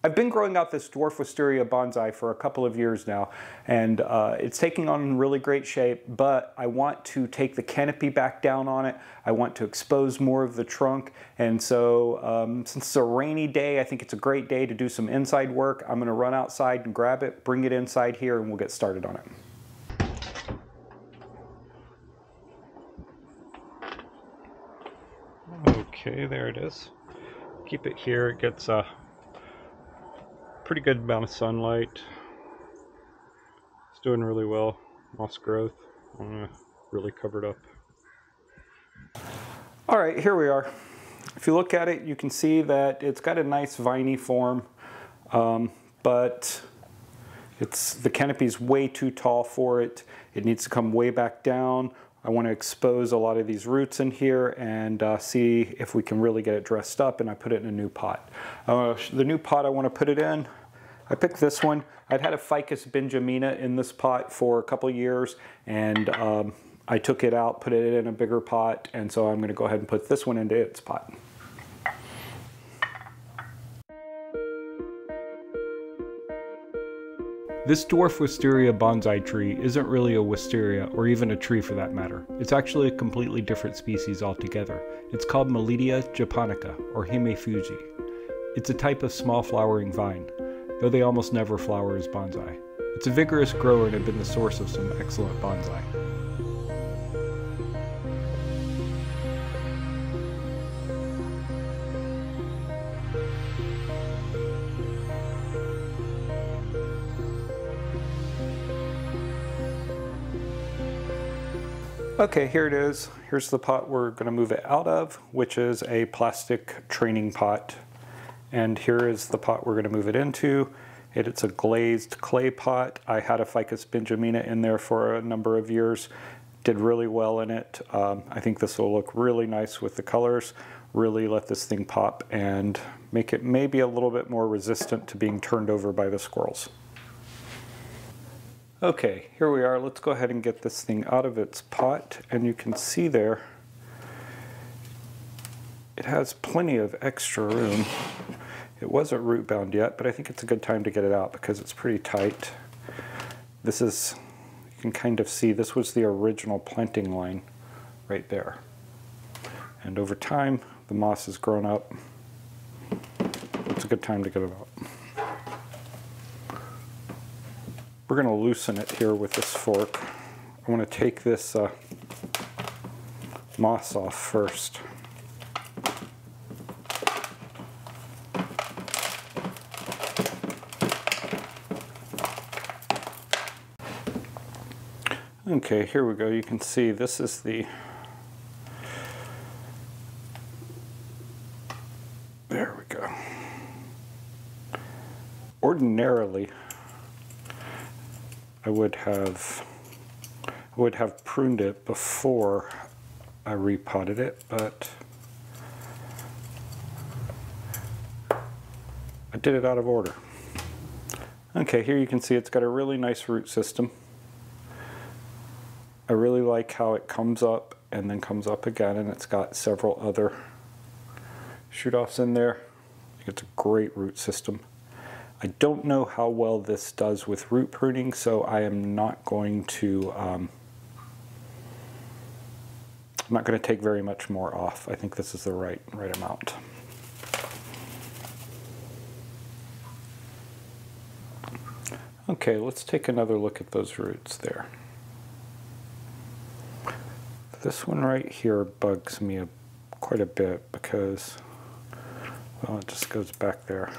I've been growing out this Dwarf Wisteria bonsai for a couple of years now, and it's taking on really great shape, but I want to take the canopy back down on it. I want to expose more of the trunk, and so since it's a rainy day, I think it's a great day to do some inside work. I'm going to run outside and grab it, bring it inside here, and we'll get started on it. Okay, there it is. Keep it here. It gets a pretty good amount of sunlight. It's doing really well. Moss growth. I'm gonna really cover it up. All right, here we are. If you look at it, you can see that it's got a nice viney form, but the canopy's way too tall for it. It needs to come way back down. I want to expose a lot of these roots in here and see if we can really get it dressed up, and I put it in a new pot. The new pot I want to put it in, I picked this one. I'd had a Ficus benjamina in this pot for a couple of years, and I took it out, put it in a bigger pot, and so I'm going to go ahead and put this one into its pot. This Dwarf Wisteria bonsai tree isn't really a wisteria, or even a tree for that matter. It's actually a completely different species altogether. It's called Melodia japonica, or Himefuji. It's a type of small flowering vine, though they almost never flower as bonsai. It's a vigorous grower and has been the source of some excellent bonsai. Okay, here it is. Here's the pot we're going to move it out of, which is a plastic training pot. And here is the pot we're going to move it into. It's a glazed clay pot. I had a Ficus benjamina in there for a number of years. Did really well in it. I think this will look really nice with the colors. Really let this thing pop and make it maybe a little bit more resistant to being turned over by the squirrels. Okay, here we are. Let's go ahead and get this thing out of its pot, and you can see there it has plenty of extra room. It wasn't root bound yet, but I think it's a good time to get it out because it's pretty tight. This is, you can kind of see, this was the original planting line right there. And over time, the moss has grown up. It's a good time to get it out. We're going to loosen it here with this fork. I want to take this moss off first. Okay, here we go. You can see this is the, there we go. Ordinarily, I would have pruned it before I repotted it, but I did it out of order. Okay, here you can see it's got a really nice root system. I really like how it comes up and then comes up again, and it's got several other shoot-offs in there. I think it's a great root system. I don't know how well this does with root pruning, so I am not going to take very much more off. I think this is the right amount. Okay, let's take another look at those roots there. This one right here bugs me quite a bit because, well, it just goes back there.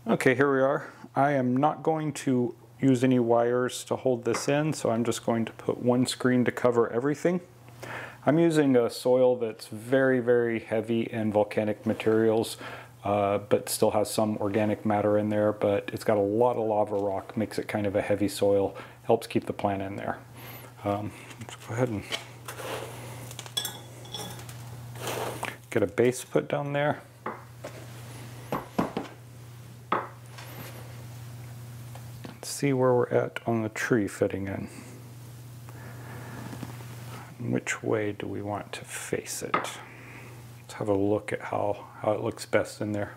Okay, here we are. I am not going to use any wires to hold this in, so I'm just going to put one screen to cover everything. I'm using a soil that's very, very heavy in volcanic materials, but still has some organic matter in there, but it's got a lot of lava rock, makes it kind of a heavy soil, helps keep the plant in there. Let's go ahead and get a base put down there. Let's see where we're at on the tree fitting in. Which way do we want to face it? Let's have a look at how it looks best in there.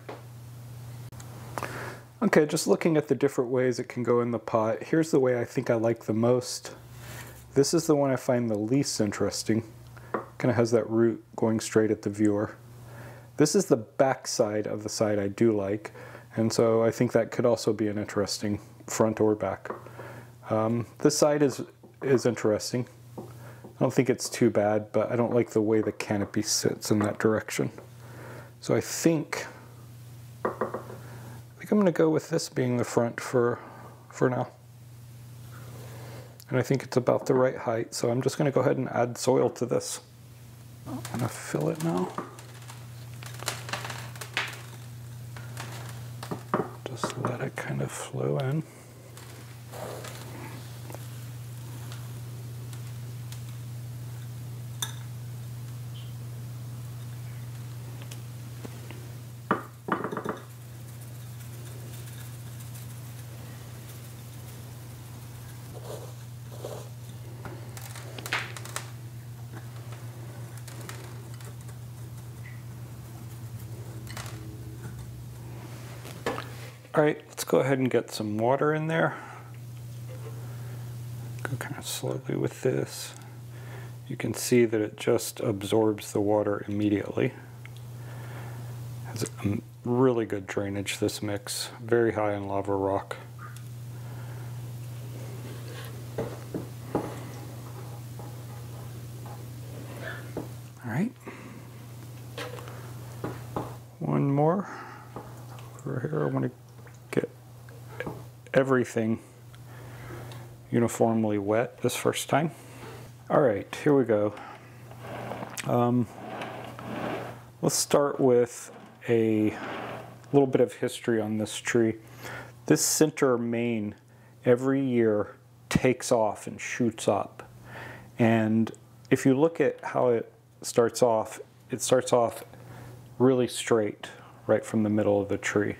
Okay, just looking at the different ways it can go in the pot, here's the way I think I like the most. This is the one I find the least interesting. Kind of has that root going straight at the viewer. This is the back side of the side I do like, and so I think that could also be an interesting front or back. This side is interesting. I don't think it's too bad, but I don't like the way the canopy sits in that direction. So I think I'm going to go with this being the front for now. And I think it's about the right height, so I'm just going to go ahead and add soil to this. I'm going to fill it now. Just let it kind of flow in. All right, let's go ahead and get some water in there. Go kind of slowly with this. You can see that it just absorbs the water immediately. Has a really good drainage, this mix. Very high in lava rock. All right. One more. Over here, I want to get everything uniformly wet this first time. All right, here we go. Let's start with a little bit of history on this tree. This center main every year takes off and shoots up. And if you look at how it starts off really straight right from the middle of the tree.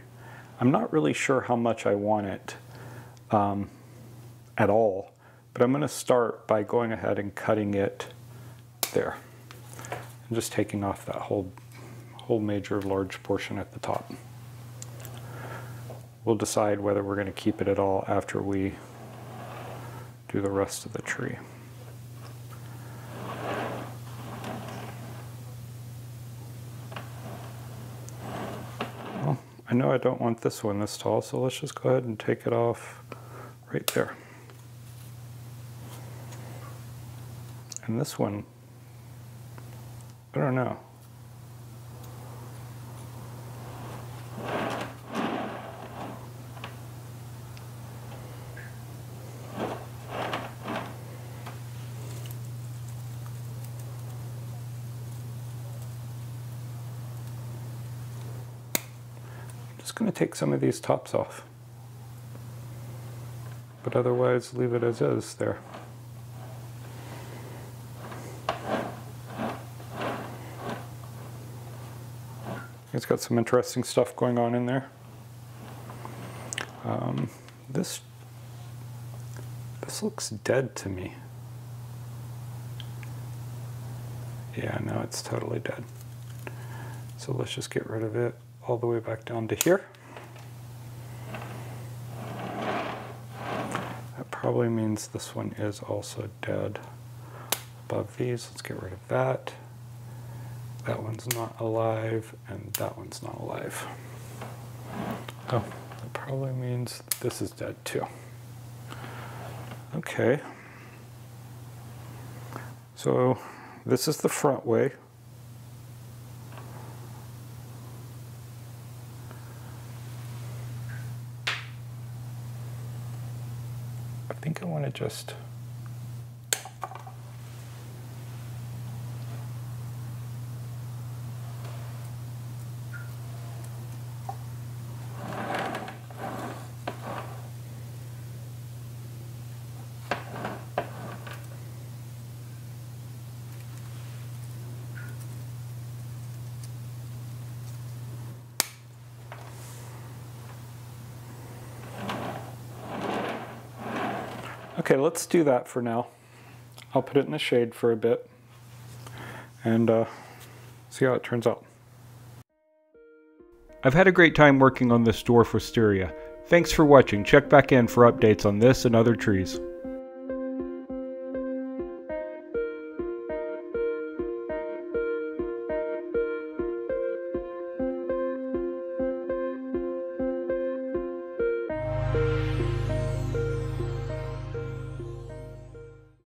I'm not really sure how much I want it at all, but I'm going to start by going ahead and cutting it there. And just taking off that whole major large portion at the top. We'll decide whether we're going to keep it at all after we do the rest of the tree. Well, I know I don't want this one this tall, so let's just go ahead and take it off right there. And this one, I don't know. I'm just going to take some of these tops off, but otherwise leave it as is there. It's got some interesting stuff going on in there. This looks dead to me. Yeah, no, it's totally dead. So let's just get rid of it all the way back down to here. That probably means this one is also dead. Above these, let's get rid of that. That one's not alive, and that one's not alive. Oh, that probably means this is dead too. Okay. So this is the front way. I think I want to just Okay, let's do that for now. I'll put it in the shade for a bit and see how it turns out. I've had a great time working on this Dwarf Wisteria. Thanks for watching. Check back in for updates on this and other trees.